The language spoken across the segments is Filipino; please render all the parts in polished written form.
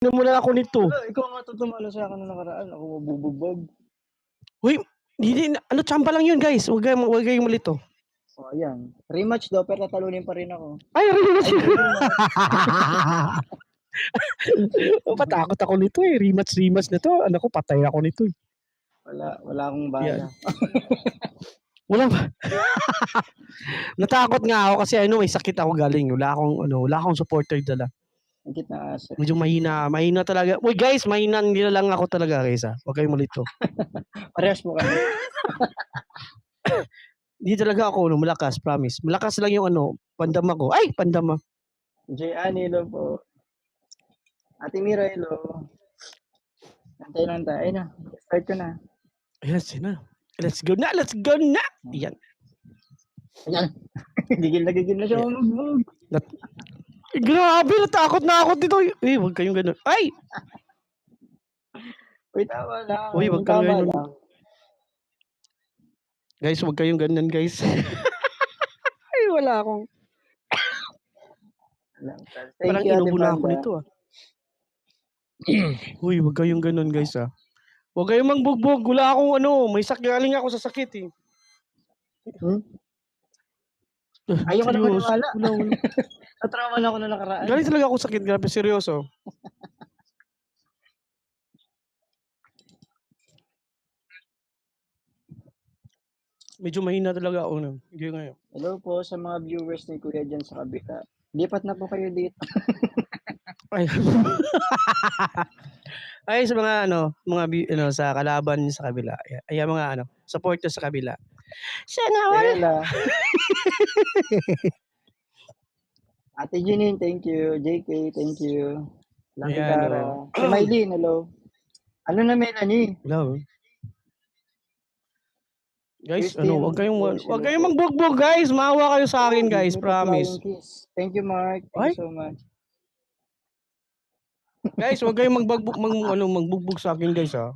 muna ako nito. Ikaw nga tumalo sa akin nung nakaraan. Ako mabubugbog. Uy, hindi, ano, tsamba lang yun, guys. Huwag kayong malito. So, ayan. Rematch daw, pero tatalunin pa rin ako. Ay, rematch. Ay, tigil na. Patakot ako nito eh. Rematch na to. Ano ko, patay ako nito eh. Wala akong bala. Wala ba? Natakot nga ako kasi may sakit ako galing. Wala akong supporter dala. Higit na aso. Medyo mahina talaga. Uy guys, mahina hindi na lang ako talaga kaysa. Huwag kayong malito. Parehas mo kami. Hindi talaga ako malakas, promise. Malakas lang yung pandama ko. Ay, pandama. J. Anilo po. Ate Mira, hello. Antay lang tayo. Ayun na. Start ko na. Yes, na. Let's go na. Yan. Ayan. Gigil na siya. Grabe, natakot na ako dito. Uy, huwag kayong ganun. Ay! Uy, tama lang. Uy, huwag kang ganun. Guys, huwag kayong ganun, guys. Ay, wala akong. Parang inubo na ako nito ah. Uy, huwag kayong ganun, guys ah. Huwag kayong mangbugbog. Wala akong may galing ako sa sakit eh. Ayaw ko na maniwala. Natrauma na ako na nakaraan. Galing talaga ako sakit. Grabe, seryoso. Medyo mahina talaga ako. Hindi ngayon. Hello po sa mga viewers ni Kuya dyan sa kabila. Lipat na po kayo dito. Ay, sa mga sa kalaban sa kabila. Ay, mga supporter sa kabila. Sana wala. Ate Janine, thank you. JK, thank you. Lucky Cara. Si Mylene, hello. Ano na Melanie? Hello. Guys, wag kayong magbugbog, guys. Maawa kayo sa akin, guys, promise. Thank you, Mark. Thank you so much. Guys, wag kayong magbugbog sa akin, guys, ha.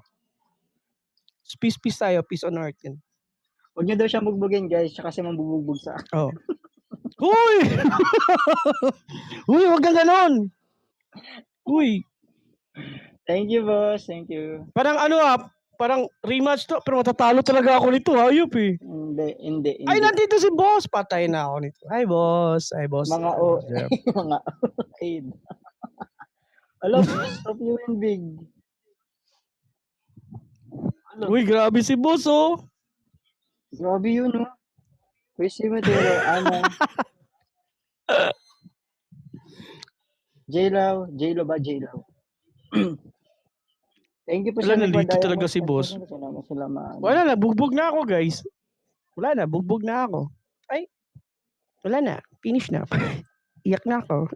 Peace tayo, peace on earth. Huwag niyo daw siya bugbugin, guys, siya kasi mambubugbog sa akin. Oh. Uy! Uy, wag kang ganon. Uy. Thank you, boss. Thank you. Parang rematch to, pero matatalo talaga ako nito, hayop eh. Hindi. Ay, nandito si boss. Patay na ako nito. Hi, boss. Mga mga aid. Hello, boss. Hope you win big. Uy, grabe si boss, oh. Grabe yun, oh. Chris Matero, Ana. J-Law ba? J-Law. Thank you po sa nandito talaga si boss. Wala na, bugbog na ako, guys. Wala na, bugbog na ako. Ay, wala na, finish na. Iyak na ako.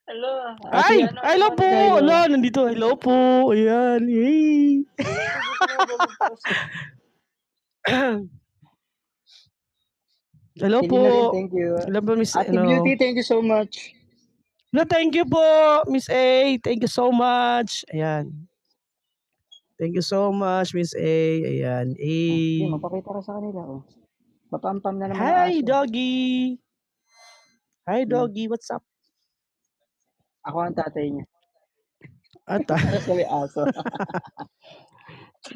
Hello. Ay, hello po. Hello, nandito. Hello po. Ayan. Hey. Hello po. Thank you. Hello po, Miss Ate Beauty, thank you so much. No, thank you po, Miss A. Thank you so much. Ayan. Thank you so much, Miss A. Ayan. Mapakita ka sa kanila, oh. Mapampam na naman Hi, doggy. Hi, doggy. What's up? Ako ang tatay niya. Ata. Sabi aso.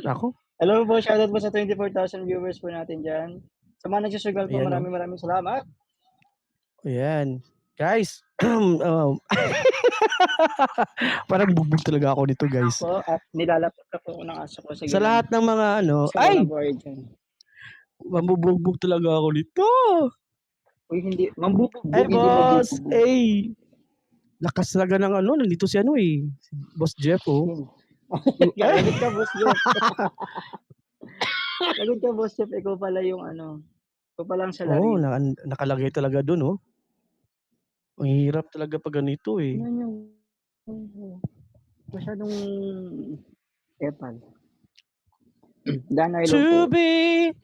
Ako? Hello po, shoutout po sa 24,000 viewers po natin dyan. Sa mga nagsusugal po, maraming salamat. Ayan. Guys, parang bugbog talaga ako nito, guys. Ako, at nilalapot ka po ng aso ko. Sa lahat ng mga ay! Mambubugbog talaga ako nito. Uy, hindi. Mambubugbog, hindi boss. Ay! Lakas talaga ng nandito si si Boss Jeff, oh. Lagot ka, Boss Jeff. Lagot ka, Boss Jeff. Ikaw pala yung ikaw pala ang salary. Oo, nakalagay talaga dun, oh. Ang hirap talaga pag ganito, eh. Masyadong epal. To be.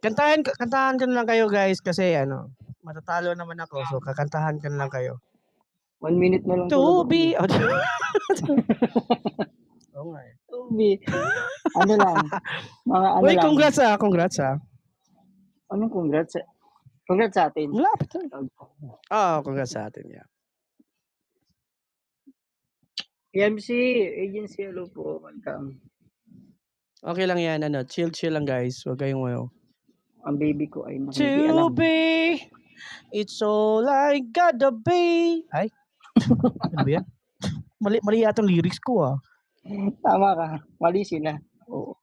Kantahan ko na lang kayo, guys, kasi matatalo naman ako, so kakantahan ko na lang kayo. 1 minute na lang. To be. Oo nga eh. To be. Ano lang. Mga Uy, lang. Congrats ah. Anong congrats? Congrats sa atin. Malapit. Congrats sa atin, yeah. PMC, agency, hello po. Welcome. Okay lang yan, chill lang guys. Huwag kayong Ang baby ko ay To nakikialam. be, it's all I gotta be. Ay, ano ba yan? Mali yata ang lyrics ko ah. Tama ka. Mali sila. Oh,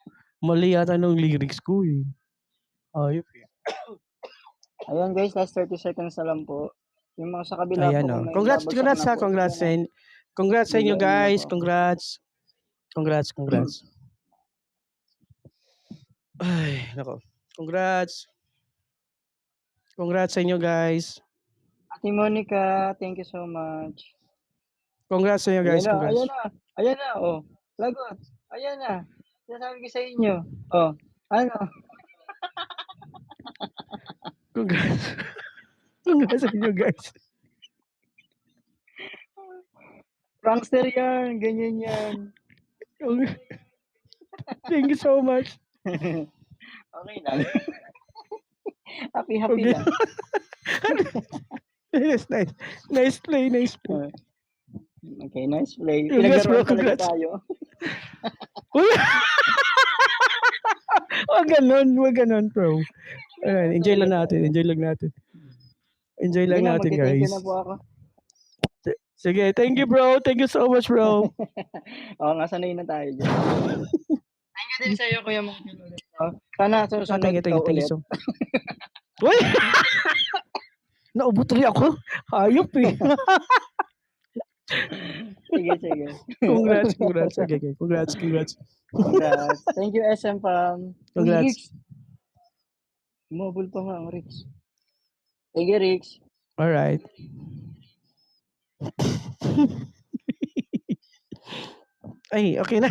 mali yata ng lyrics ko eh. Ayop eh. Ayan guys, last 30 seconds na lang po. Yung mga sa kabila Ayan po. oh. Kung may Congrats babagsak ha. na po, Congrats sa inyo Bigyan niyo na guys. po ako. Congrats. Ay, nako. Congrats sa inyo guys. Ate Monica, thank you so much. Congrats sa inyo guys. Congrats. Ayan na, oh. Lagot. Ayan na. Sinasabi ko sa inyo. Oh, ano? Congrats sa inyo guys. Prankster yan. Ganyan yan. Thank you so much. Okay lang. Happy Okay. lang. Yes, nice play. Okay, nice play. Congrats, bro. Pinaglaruan talaga Congrats. tayo. Wag ganon, bro. Ayan, enjoy lang natin. Enjoy lang natin, Thank you guys. na po ako. Sige, thank you, bro. Thank you so much, bro. Oo nga, sanay na tayo dyan. Thank you din sa iyo, Kuya Mungkin ulit. Sana susunod Thank you ulit. so. Uy! Naubo tuloy ako. Hayop eh. Sige. Congrats. Okay. Congrats. Thank you, SM Fam. Congrats. Mobile pa nga ang Rix. Thank you, Rix. Alright. Ay, okay na.